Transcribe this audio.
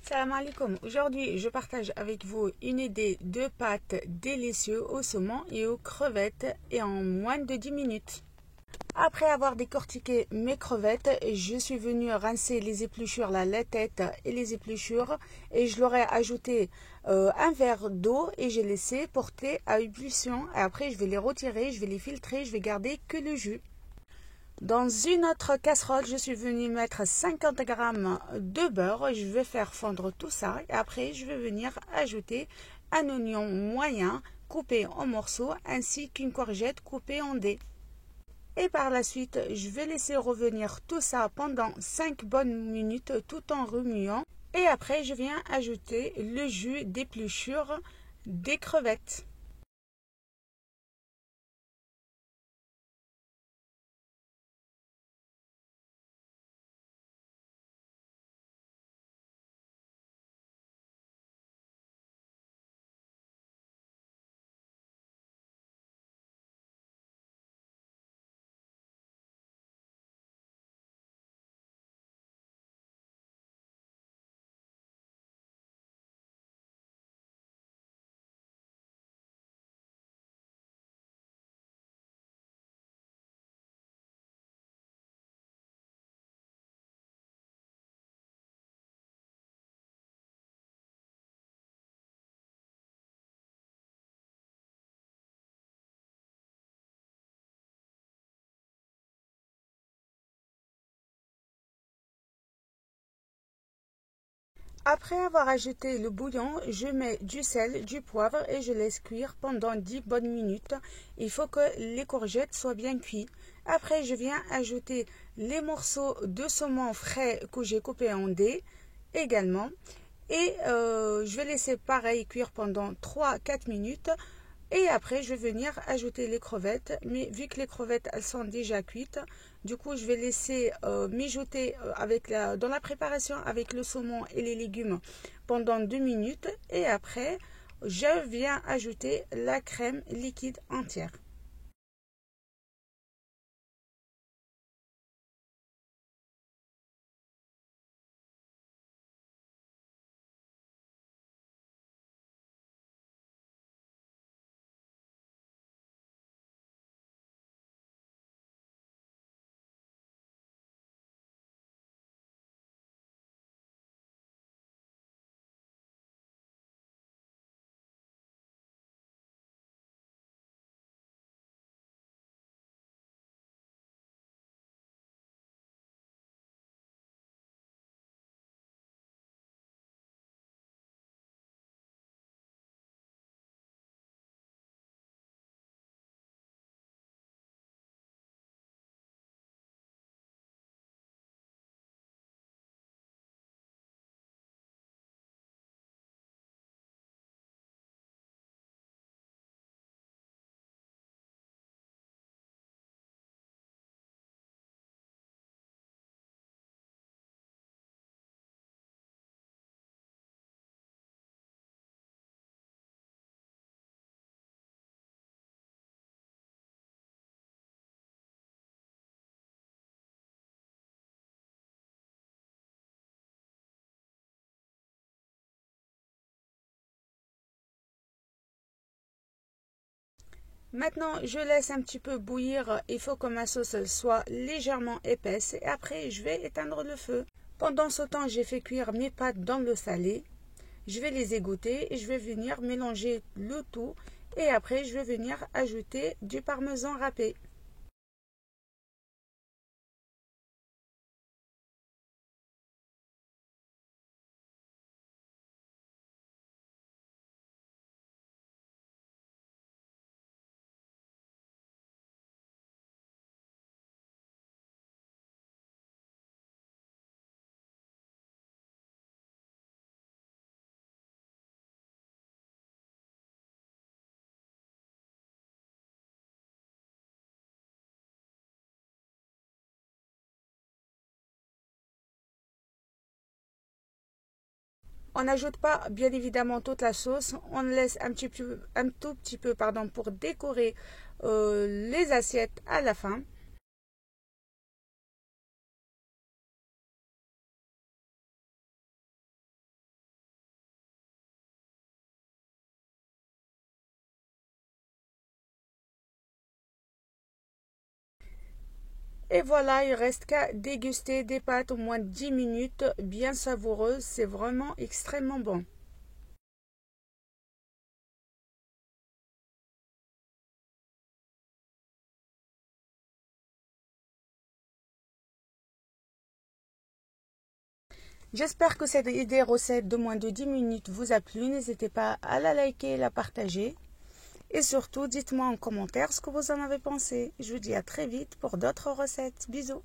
Salam alaikum. Aujourd'hui, je partage avec vous une idée de pâtes délicieuses au saumon et aux crevettes et en moins de 10 minutes. Après avoir décortiqué mes crevettes, je suis venue rincer les épluchures, la tête et les épluchures et je leur ai ajouté un verre d'eau et j'ai laissé porter à ébullition. Et après, je vais les retirer, je vais les filtrer, je vais garder que le jus. Dans une autre casserole, je suis venue mettre 50 g de beurre. Je vais faire fondre tout ça. Et après, je vais venir ajouter un oignon moyen coupé en morceaux ainsi qu'une courgette coupée en dés. Et par la suite, je vais laisser revenir tout ça pendant 5 bonnes minutes tout en remuant. Et après, je viens ajouter le jus d'épluchure des crevettes. Après avoir ajouté le bouillon, je mets du sel, du poivre et je laisse cuire pendant 10 bonnes minutes. Il faut que les courgettes soient bien cuites. Après, je viens ajouter les morceaux de saumon frais que j'ai coupés en dés également. Et je vais laisser pareil cuire pendant 3-4 minutes. Et après, je vais venir ajouter les crevettes. Mais vu que les crevettes, elles sont déjà cuites, du coup, je vais laisser mijoter dans la préparation avec le saumon et les légumes pendant 2 minutes. Et après, je viens ajouter la crème liquide entière. Maintenant, je laisse un petit peu bouillir. Il faut que ma sauce soit légèrement épaisse. Et après, je vais éteindre le feu. Pendant ce temps, j'ai fait cuire mes pâtes dans l'eau salée. Je vais les égoutter et je vais venir mélanger le tout. Et après, je vais venir ajouter du parmesan râpé. On n'ajoute pas bien évidemment toute la sauce, on laisse un tout petit peu pour décorer les assiettes à la fin. Et voilà, il reste qu'à déguster des pâtes au moins 10 minutes, bien savoureuses. C'est vraiment extrêmement bon. J'espère que cette idée recette de moins de 10 minutes vous a plu. N'hésitez pas à la liker et la partager. Et surtout, dites-moi en commentaire ce que vous en avez pensé. Je vous dis à très vite pour d'autres recettes. Bisous.